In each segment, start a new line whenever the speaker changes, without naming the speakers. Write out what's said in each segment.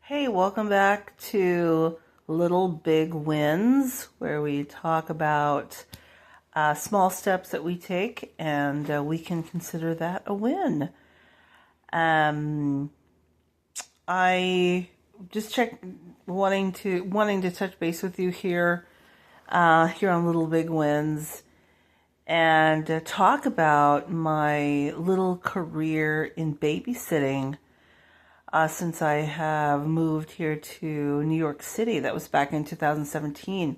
Hey, welcome back to Little Big Wins, where we talk about small steps that we take, and we can consider that a win. Um, I just wanting to touch base with you here on Little Big Wins, and talk about my little career in babysitting. Since I have moved here to New York City. That was back in 2017.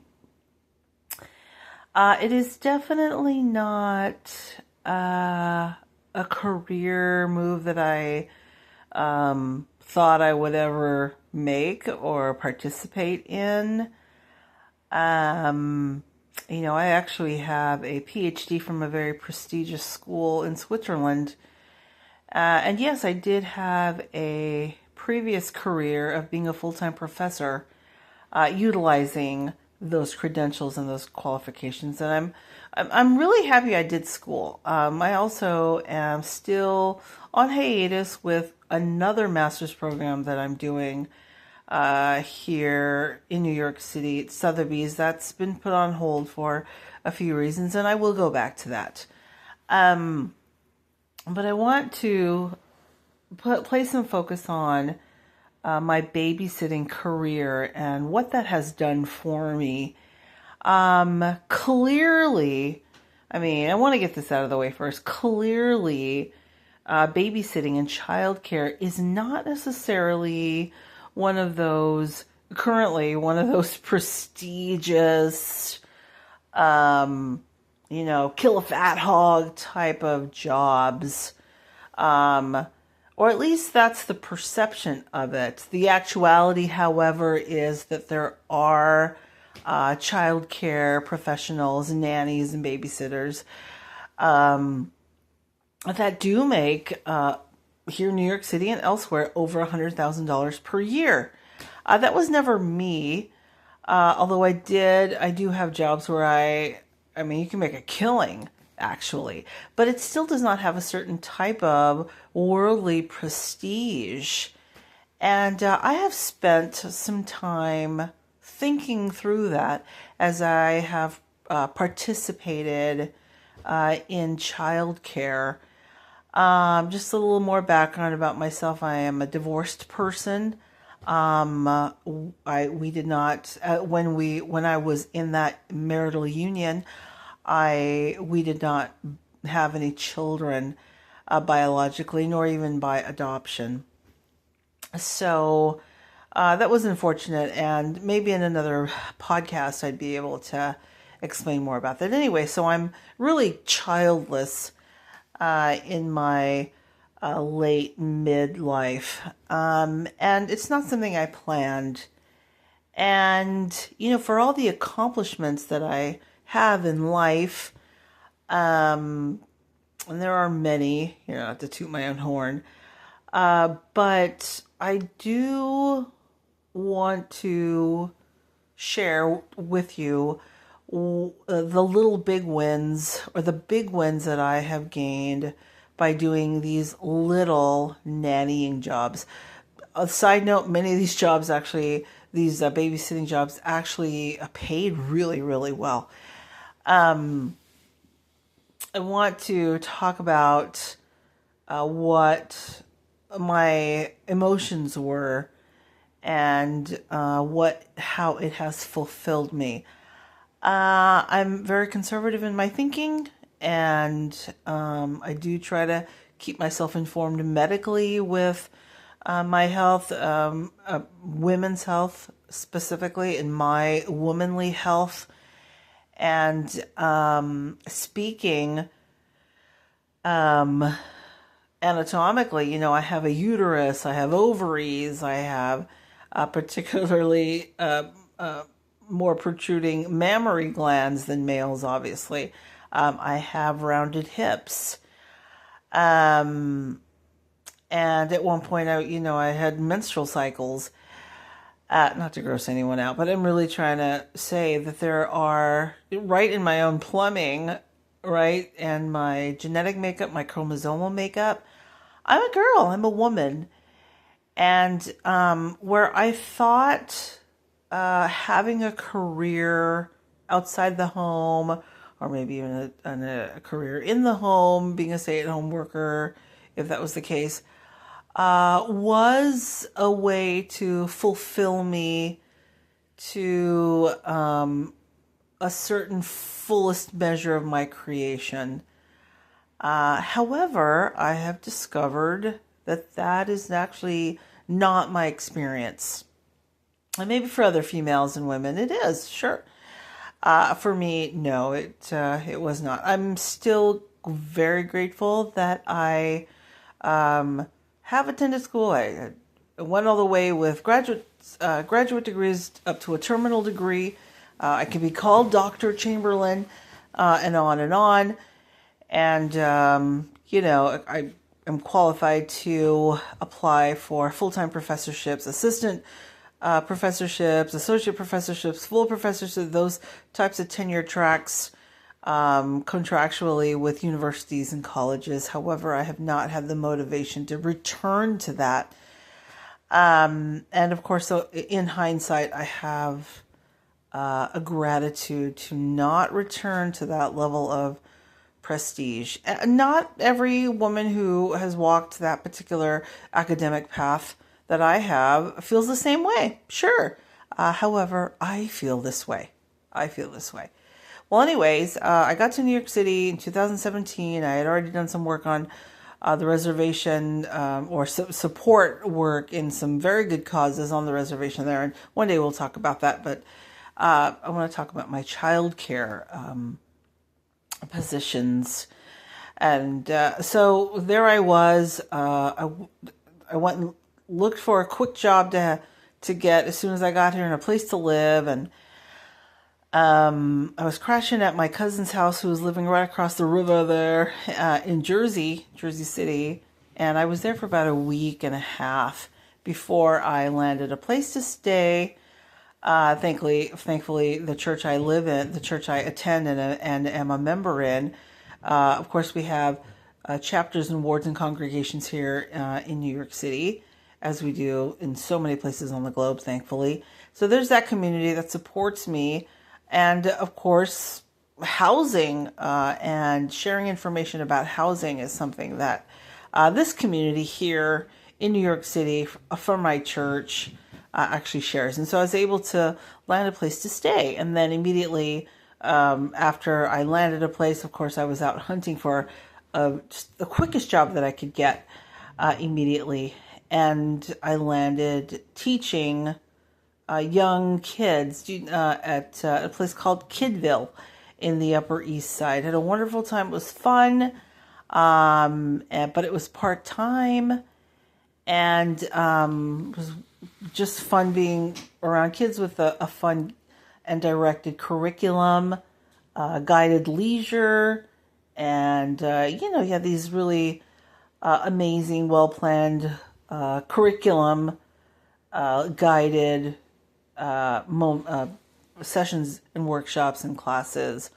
It is definitely not a career move that I thought I would ever make or participate in. I actually have a PhD from a very prestigious school in Switzerland. And yes, I did have a previous career of being a full-time professor, utilizing those credentials and those qualifications. And I'm really happy I did school. I also am still on hiatus with another master's program that I'm doing here in New York City at Sotheby's. That's been put on hold for a few reasons, and I will go back to that. But I want to place some focus on my babysitting career and what that has done for me. Clearly, I want to get this out of the way first. Clearly, babysitting and childcare is not necessarily currently one of those prestigious, kill a fat hog type of jobs. Or at least that's the perception of it. The actuality, however, is that there are child care professionals, nannies, and babysitters that do make, here in New York City and elsewhere, over $100,000 per year. That was never me, although I do have jobs where you can make a killing, actually, but it still does not have a certain type of worldly prestige. And I have spent some time thinking through that as I have participated in childcare. Just a little more background about myself. I am a divorced person. We did not when I was in that marital union, we did not have any children biologically, nor even by adoption. So that was unfortunate, and maybe in another podcast I'd be able to explain more about that. Anyway, so I'm really childless in my late midlife, and it's not something I planned. And for all the accomplishments that I have in life, and there are many, not to toot my own horn, but I do want to share with you the little big wins, or the big wins that I have gained by doing these little nannying jobs. A side note, many of these jobs these babysitting jobs actually paid really, really well. I want to talk about what my emotions were and how it has fulfilled me. I'm very conservative in my thinking, and I do try to keep myself informed medically with my health, women's health specifically, and my womanly health. And speaking anatomically, I have a uterus, I have ovaries, I have particularly more protruding mammary glands than males, obviously. I have rounded hips. And at one point, I had menstrual cycles. Not to gross anyone out, but I'm really trying to say that there are, right in my own plumbing, right, and my genetic makeup, my chromosomal makeup, I'm a girl, I'm a woman. And where I thought having a career outside the home, or maybe even a career in the home, being a stay-at-home worker, if that was the case, was a way to fulfill me to a certain fullest measure of my creation. However, I have discovered that that is actually not my experience. And maybe for other females and women, it is, sure. For me, no, it was not. I'm still very grateful that I have attended school. I went all the way with graduate degrees up to a terminal degree. I can be called Dr. Chamberlain, and on and on. And, I am qualified to apply for full-time professorships, assistant professorships, associate professorships, full professorships, those types of tenure tracks contractually with universities and colleges. However, I have not had the motivation to return to that. And of course, so in hindsight, I have a gratitude to not return to that level of prestige. Not every woman who has walked that particular academic path that I have feels the same way. Sure. However, I feel this way. Well, anyways, I got to New York City in 2017. I had already done some work on the reservation or support work in some very good causes on the reservation there. And one day we'll talk about that. But I want to talk about my childcare positions. And so there I was. I went and looked for a quick job to get as soon as I got here and a place to live. And I was crashing at my cousin's house, who was living right across the river there in Jersey City. And I was there for about a week and a half before I landed a place to stay. Thankfully, the church I live in, the church I attend and am a member in, of course, we have chapters and wards and congregations here in New York City, as we do in so many places on the globe, thankfully. So there's that community that supports me. And of course, housing and sharing information about housing is something that this community here in New York City from my church actually shares. And so I was able to land a place to stay. And then immediately after I landed a place, of course, I was out hunting for just the quickest job that I could get immediately. And I landed teaching young kids at a place called Kidville in the Upper East Side. Had a wonderful time. It was fun, but it was part-time, and it was just fun being around kids with a fun and directed curriculum, guided leisure, and you had these really amazing, well-planned curriculum, guided sessions and workshops and classes,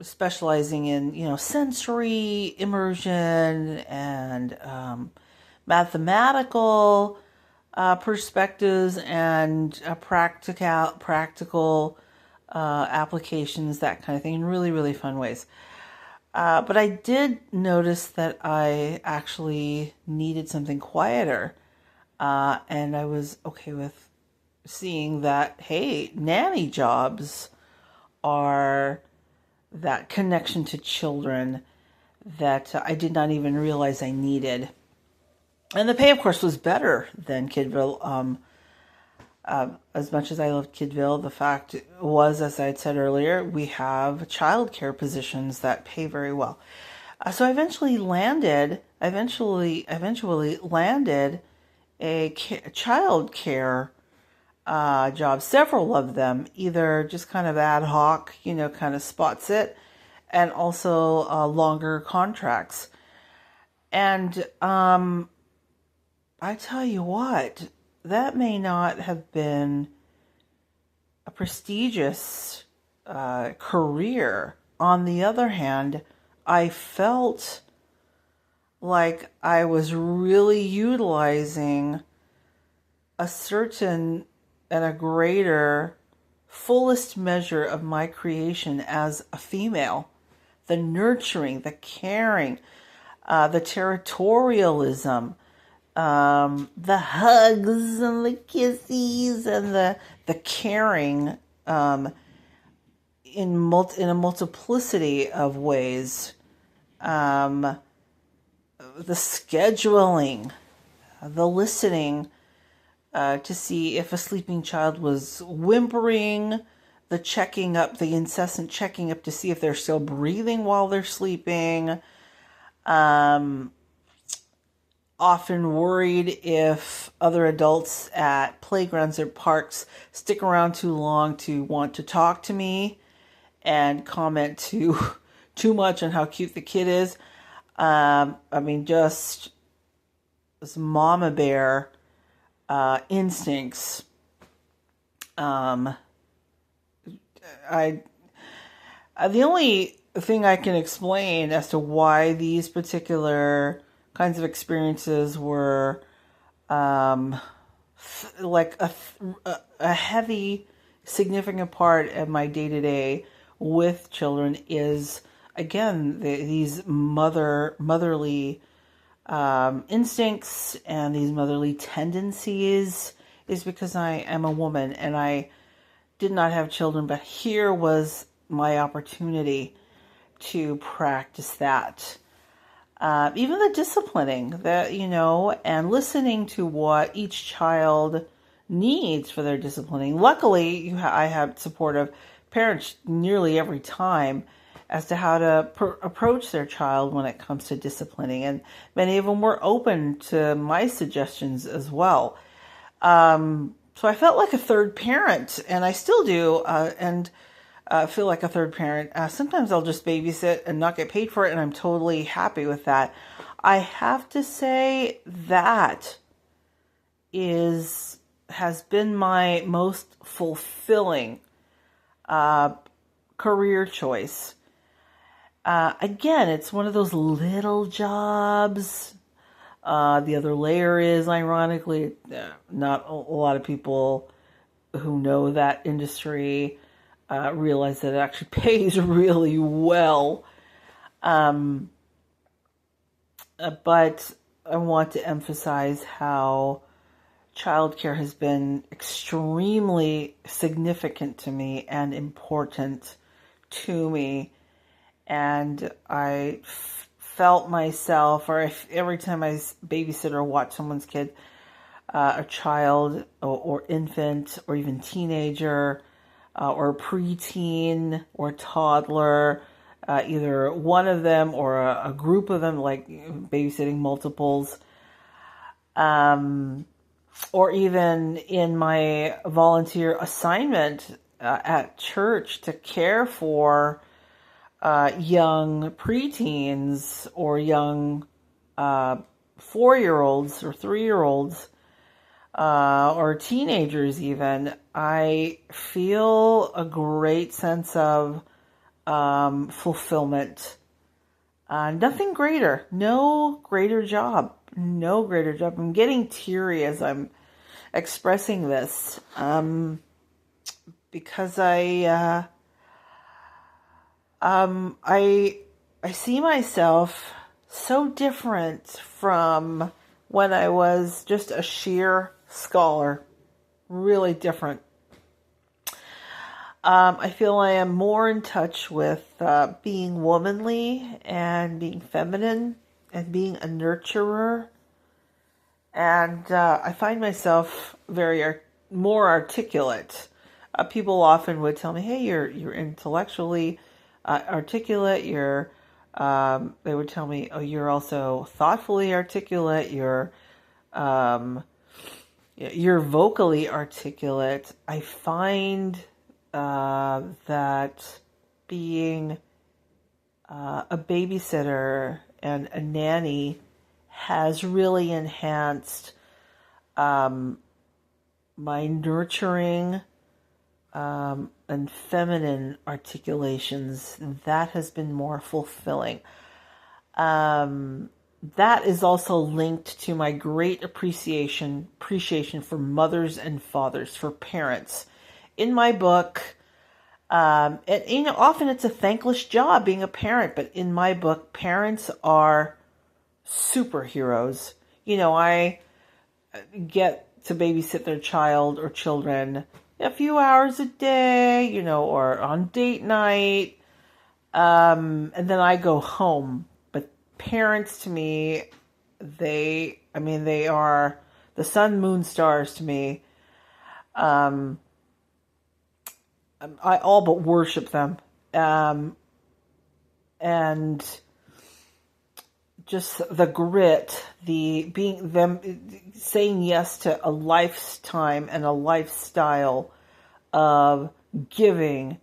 specializing in sensory immersion and mathematical perspectives and practical applications, that kind of thing, in really, really fun ways. But I did notice that I actually needed something quieter. And I was okay with seeing that, hey, nanny jobs are that connection to children that I did not even realize I needed. And the pay, of course, was better than Kidville. As much as I loved Kidville, the fact was, as I had said earlier, we have childcare positions that pay very well. So I eventually landed a child care job, several of them, either just kind of ad hoc, kind of spots it, and also longer contracts. And I tell you what, that may not have been a prestigious career. On the other hand, I felt like I was really utilizing a certain and a greater, fullest measure of my creation as a female. The nurturing, the caring, the territorialism, the hugs and the kisses and the caring in a multiplicity of ways. The scheduling, the listening to see if a sleeping child was whimpering, the checking up, the incessant checking up to see if they're still breathing while they're sleeping. Often worried if other adults at playgrounds or parks stick around too long to want to talk to me and comment too much on how cute the kid is. Just this mama bear instincts. The only thing I can explain as to why these particular kinds of experiences were like a heavy, significant part of my day-to-day with children is, again, these motherly instincts and these motherly tendencies, is because I am a woman and I did not have children, but here was my opportunity to practice that. Even the disciplining that, and listening to what each child needs for their disciplining. Luckily, I have supportive parents nearly every time as to how to approach their child when it comes to disciplining. And many of them were open to my suggestions as well. So I felt like a third parent, and I still do, and feel like a third parent. Sometimes I'll just babysit and not get paid for it, and I'm totally happy with that. I have to say that has been my most fulfilling career choice. Again, it's one of those little jobs. The other layer is, ironically, not a lot of people who know that industry realize that it actually pays really well. But I want to emphasize how childcare has been extremely significant to me and important to me. And I felt myself, or every time I babysit or watch someone's kid, a child or infant or even teenager, or preteen or toddler, either one of them or a group of them, like babysitting multiples, or even in my volunteer assignment at church to care for young preteens or young 4-year-olds or 3-year-olds, or teenagers even. I feel a great sense of fulfillment. Nothing greater. No greater job. I'm getting teary as I'm expressing this, because I see myself so different from when I was just a sheer scholar. Really different. I feel I am more in touch with being womanly and being feminine and being a nurturer. And I find myself more articulate. People often would tell me, "Hey, you're intellectually articulate. They would tell me, "Oh, you're also thoughtfully articulate. You're vocally articulate." I find that being a babysitter and a nanny has really enhanced my nurturing and feminine articulations. That has been more fulfilling. that is also linked to my great appreciation for mothers and fathers, for parents. In my book, often it's a thankless job being a parent, but in my book, parents are superheroes. I get to babysit their child or children a few hours a day, or on date night, and then I go home. But parents to me, they are the sun, moon, stars to me. I all but worship them. And just the grit, saying yes to a lifetime and a lifestyle of giving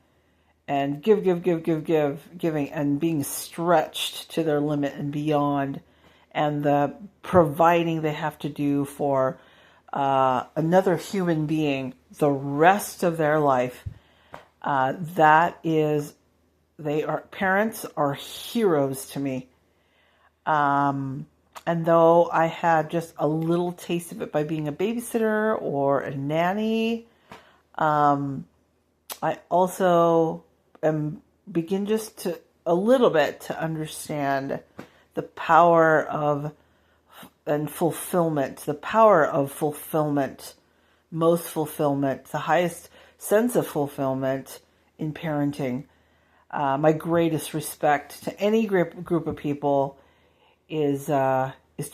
and giving and being stretched to their limit and beyond, and the providing they have to do for another human being the rest of their life. Parents are heroes to me. And though I had just a little taste of it by being a babysitter or a nanny, I also begin just to a little bit to understand the power of fulfillment, most fulfillment, the highest sense of fulfillment in parenting. My greatest respect to any group of people is to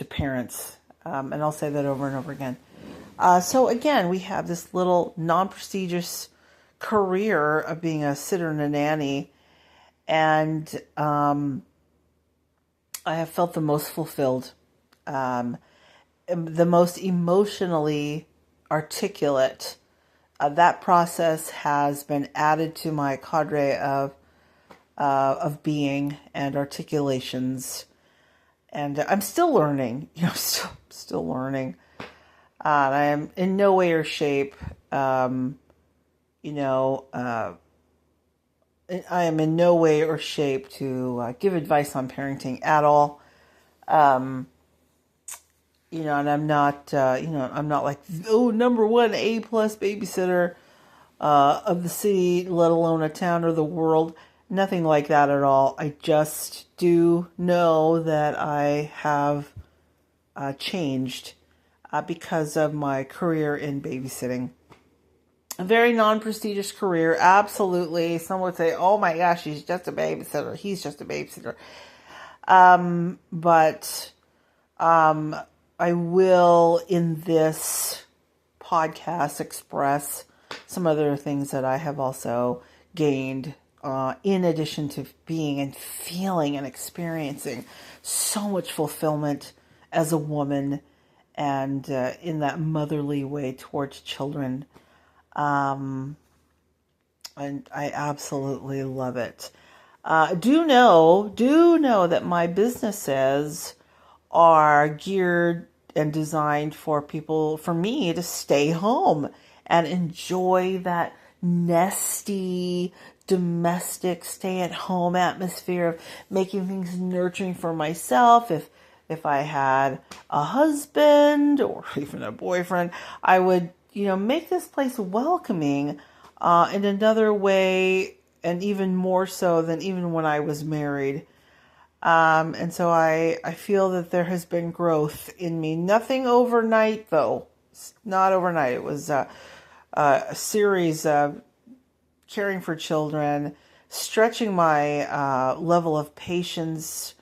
parents, and I'll say that over and over again. So again, we have this little non-prestigious career of being a sitter and a nanny, and I have felt the most fulfilled, the most emotionally articulate. That process has been added to my cadre of being and articulations. And I'm still learning, still learning. I am in no way or shape, I am in no way or shape to give advice on parenting at all. And I'm not, I'm not like, number one A+ babysitter of the city, let alone a town or the world. Nothing like that at all. I just do know that I have changed because of my career in babysitting. A very non-prestigious career, absolutely. Some would say, oh my gosh, she's just a babysitter. He's just a babysitter. But I will, in this podcast, express some other things that I have also gained in addition to being and feeling and experiencing so much fulfillment as a woman and in that motherly way towards children. And I absolutely love it. Do know that my businesses are geared and designed for me to stay home and enjoy that nesty, domestic, stay-at-home atmosphere of making things nurturing for myself. If I had a husband or even a boyfriend, I would, make this place welcoming in another way, and even more so than even when I was married. And so I feel that there has been growth in me. Nothing overnight, though. Not overnight. It was a series of caring for children, stretching my level of patience,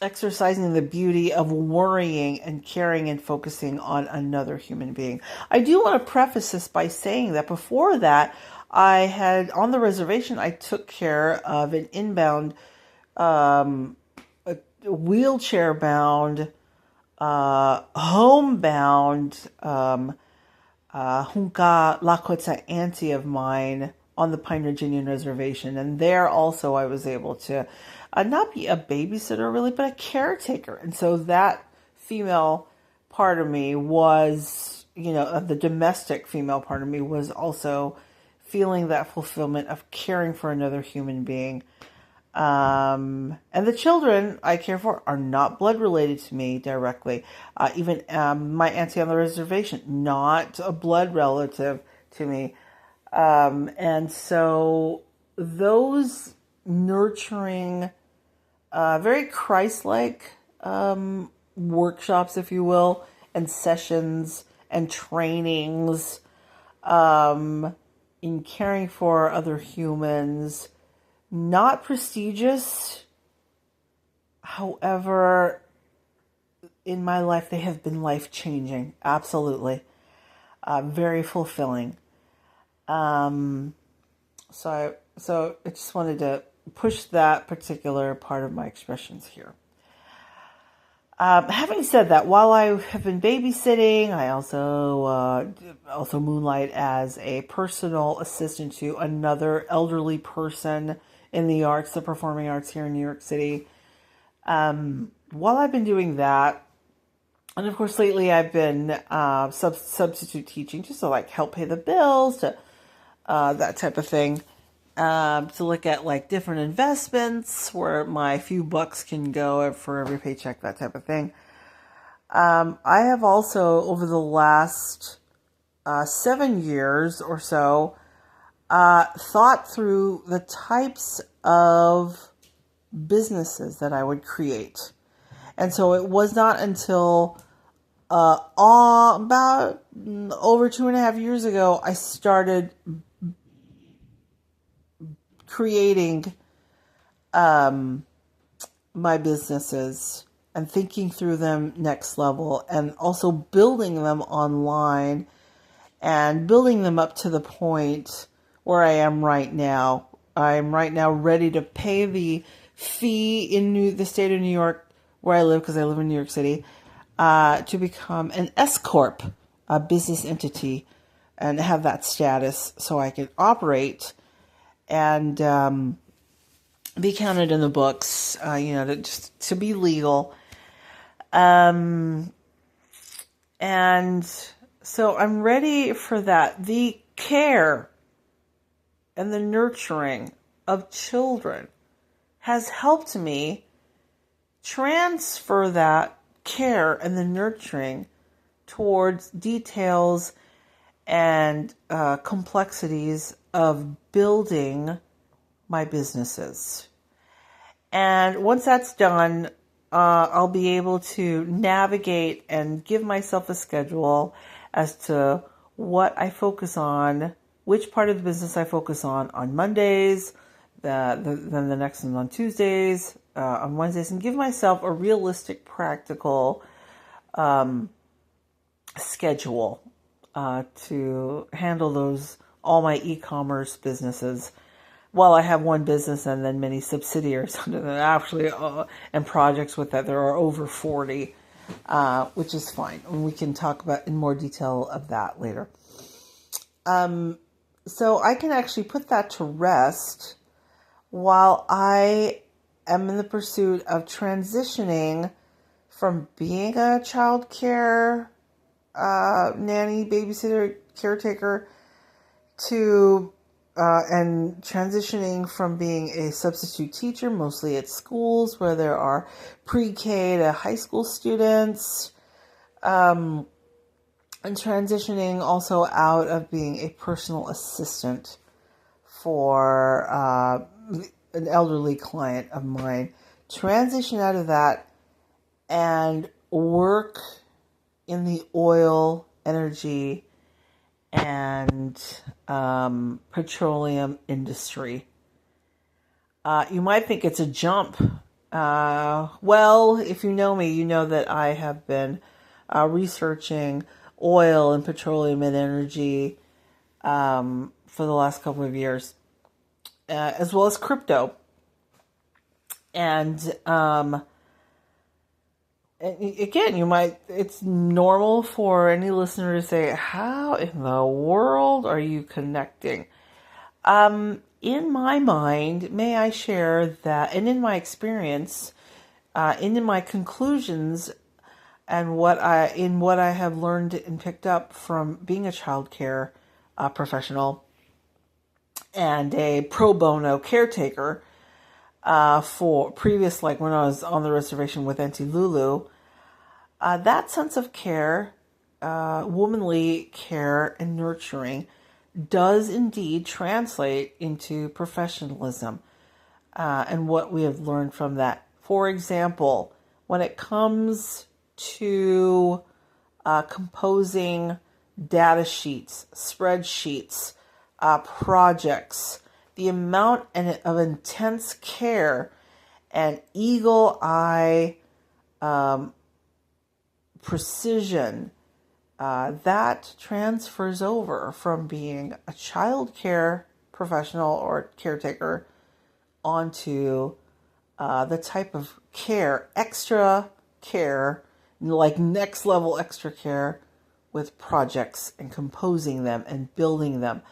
exercising the beauty of worrying and caring and focusing on another human being. I do want to preface this by saying that before that, I had, on the reservation, I took care of an inbound, wheelchair-bound, homebound, Hunka Lakota auntie of mine on the Pine Ridge Indian Reservation. And there also I was able to not be a babysitter really, but a caretaker. And so that female part of me was, the domestic female part of me was also feeling that fulfillment of caring for another human being. And the children I care for are not blood related to me directly. Even my auntie on the reservation, not a blood relative to me. And so those nurturing, very Christ-like workshops, if you will, and sessions and trainings in caring for other humans, not prestigious. However, in my life, they have been life-changing. Absolutely. Very fulfilling. So I just wanted to push that particular part of my expressions here. Having said that, while I have been babysitting, I also moonlight as a personal assistant to another elderly person in the arts, the performing arts here in New York City. While I've been doing that, and of course lately I've been substitute teaching just to like help pay the bills, to that type of thing. To look at like different investments where my few bucks can go for every paycheck, that type of thing. I have also, over the last 7 years or so, thought through the types of businesses that I would create. And so it was not until about over 2.5 years ago I started creating my businesses and thinking through them next level, and also building them online and building them up to the point where I am right now. I'm right now ready to pay the fee in the state of New York where I live, because I live in New York City, to become an S Corp, a business entity, and have that status so I can operate and be counted in the books, to be legal. And so I'm ready for that. The care and the nurturing of children has helped me transfer that care and the nurturing towards details and complexities of building my businesses. And once that's done, I'll be able to navigate and give myself a schedule as to what I focus on, which part of the business I focus on Mondays, then the next one on Tuesdays, on Wednesdays, and give myself a realistic, practical schedule to handle all my e-commerce businesses. Well, I have one business and then many subsidiaries under that, actually, and projects with that. There are over 40, which is fine. And we can talk about in more detail of that later. So I can actually put that to rest while I am in the pursuit of transitioning from being a child care nanny, babysitter, caretaker to and transitioning from being a substitute teacher, mostly at schools where there are pre-K to high school students, and transitioning also out of being a personal assistant for an elderly client of mine. Transition out of that and work in the oil, energy, and petroleum industry. You might think it's a jump. Well, if you know me, you know that I have been researching oil and petroleum and energy for the last couple of years, as well as crypto. And again, it's normal for any listener to say, how in the world are you connecting? In my mind, may I share that, and in my experience, and in my conclusions, and what I have learned and picked up from being a child care professional and a pro bono caretaker, for previous, like when I was on the reservation with Auntie Lulu, that sense of care, womanly care and nurturing, does indeed translate into professionalism, and what we have learned from that. For example, when it comes to composing data sheets, spreadsheets, projects, the amount of intense care and eagle eye precision that transfers over from being a child care professional or caretaker onto the type of care, extra care, like next level extra care with projects and composing them and building them.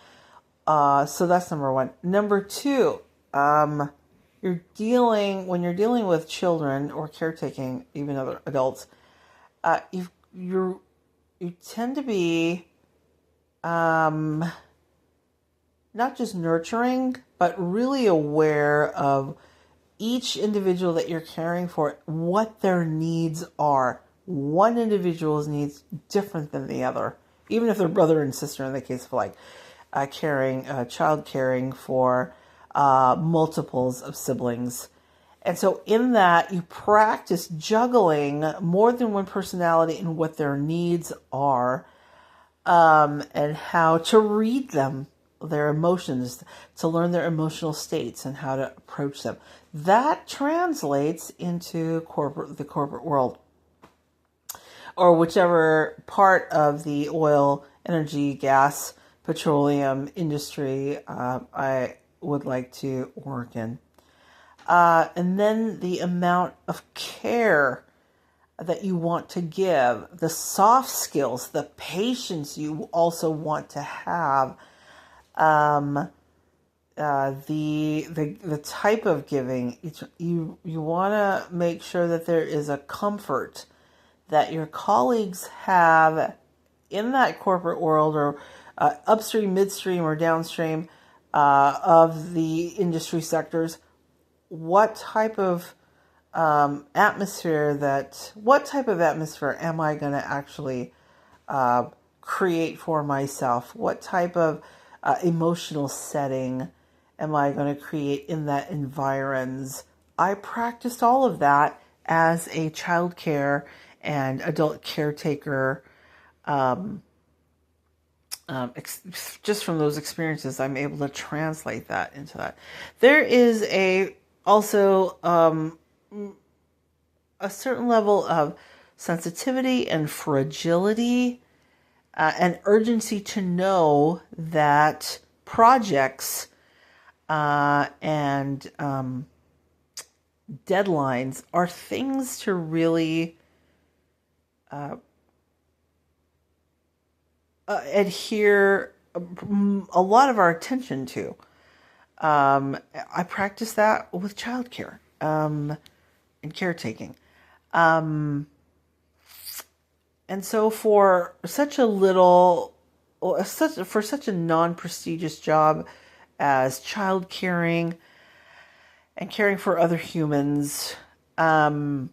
So that's number one. Number two, when you're dealing with children or caretaking, even other adults, you tend to be not just nurturing, but really aware of each individual that you're caring for, what their needs are. One individual's needs different than the other, even if they're brother and sister in the case of like child caring for multiples of siblings. And so in that, you practice juggling more than one personality and what their needs are, and how to read them, their emotions, to learn their emotional states and how to approach them. That translates into the corporate world, or whichever part of the oil, energy, gas, petroleum industry I would like to work in. And then the amount of care that you want to give, the soft skills, the patience you also want to have, the type of giving. You want to make sure that there is a comfort that your colleagues have in that corporate world, or upstream, midstream, or downstream of the industry sectors. What type of atmosphere am I going to actually create for myself? What type of emotional setting am I going to create in that environs? I practiced all of that as a child care and adult caretaker. Just from those experiences, I'm able to translate that into that. There is also a certain level of sensitivity and fragility and urgency to know that projects and deadlines are things to really adhere a lot of our attention to. I practice that with childcare and caretaking. And so for such a non-prestigious job as child caring and caring for other humans, for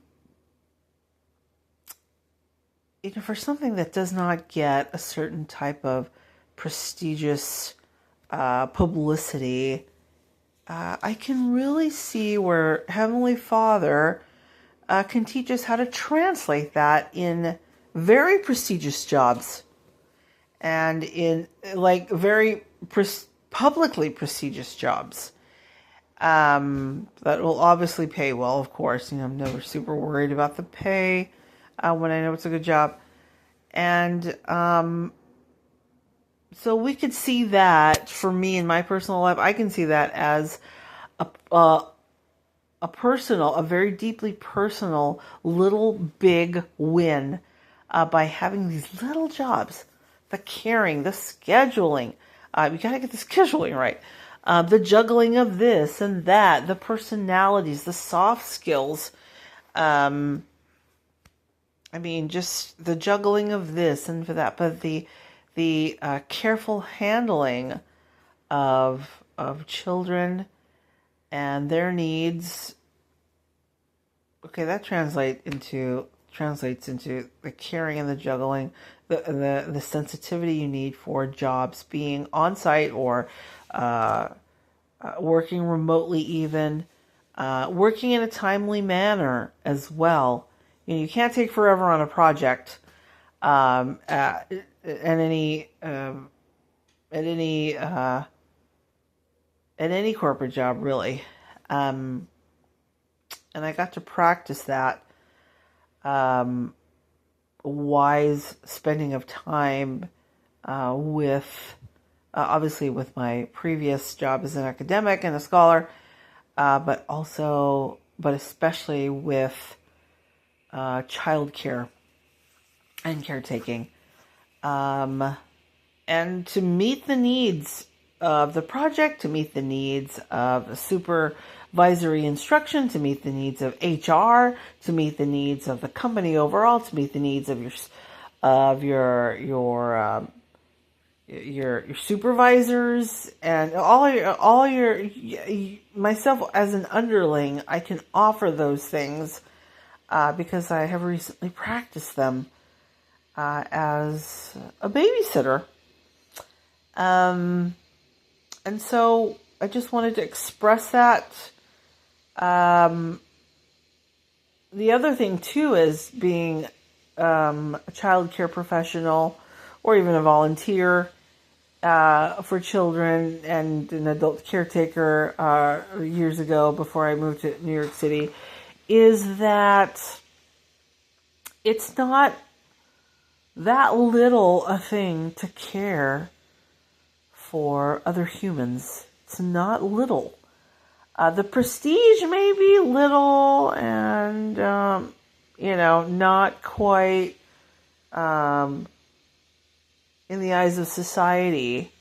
something that does not get a certain type of prestigious publicity, I can really see where Heavenly Father can teach us how to translate that in very prestigious jobs and in like very publicly prestigious jobs that will obviously pay well, of course. I'm never super worried about the pay when I know it's a good job. And so we could see that, for me in my personal life, I can see that as a very deeply personal, little big win by having these little jobs, the caring, the scheduling. You got to get the scheduling right. The juggling of this and that, the personalities, the soft skills. Just the juggling of this and for that, but the careful handling of children and their needs. Okay, that translates into the caring and the juggling, the sensitivity you need for jobs being on site or working remotely, even working in a timely manner as well. You can't take forever on a project at any corporate job, really. And I got to practice that wise spending of time with, obviously with my previous job as an academic and a scholar, but especially with childcare and caretaking, and to meet the needs of the project, to meet the needs of supervisory instruction, to meet the needs of HR, to meet the needs of the company overall, to meet the needs of your supervisors, and myself as an underling. I can offer those things because I have recently practiced them as a babysitter. And so I just wanted to express that. The other thing too is being a child care professional or even a volunteer for children and an adult caretaker years ago before I moved to New York City, is that it's not that little a thing to care for other humans. It's not little. The prestige may be little and, not quite in the eyes of society.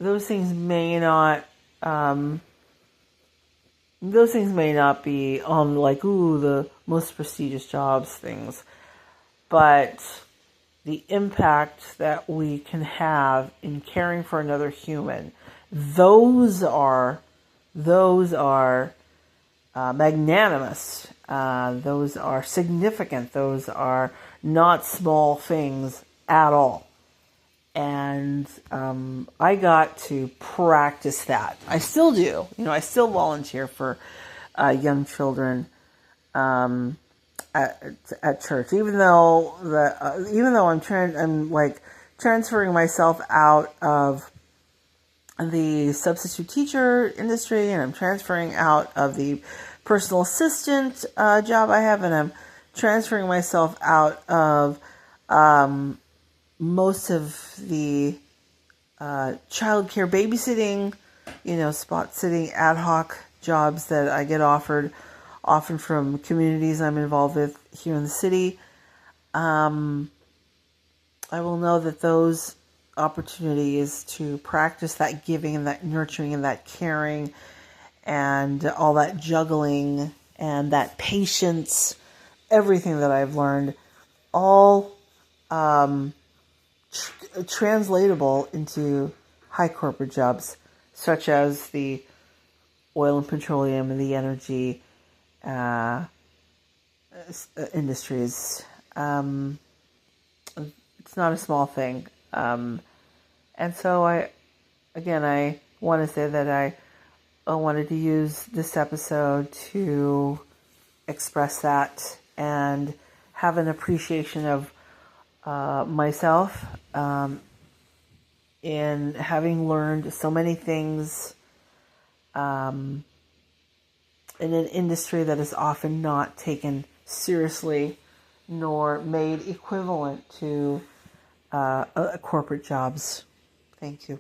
Those things may not be on the most prestigious jobs things. But the impact that we can have in caring for another human, those are magnanimous. Those are significant. Those are not small things at all. And I got to practice that. I still do. I still volunteer for young children at church, even though I'm transferring myself out of the substitute teacher industry, and I'm transferring out of the personal assistant job I have, and I'm transferring myself out of most of the childcare babysitting, spot sitting ad hoc jobs that I get offered often from communities I'm involved with here in the city. I will know that those opportunities to practice that giving and that nurturing and that caring and all that juggling and that patience, everything that I've learned, all translatable into high corporate jobs, such as the oil and petroleum and the energy industries. It's not a small thing. And so I want to say that I wanted to use this episode to express that and have an appreciation of myself in having learned so many things in an industry that is often not taken seriously nor made equivalent to corporate jobs. Thank you.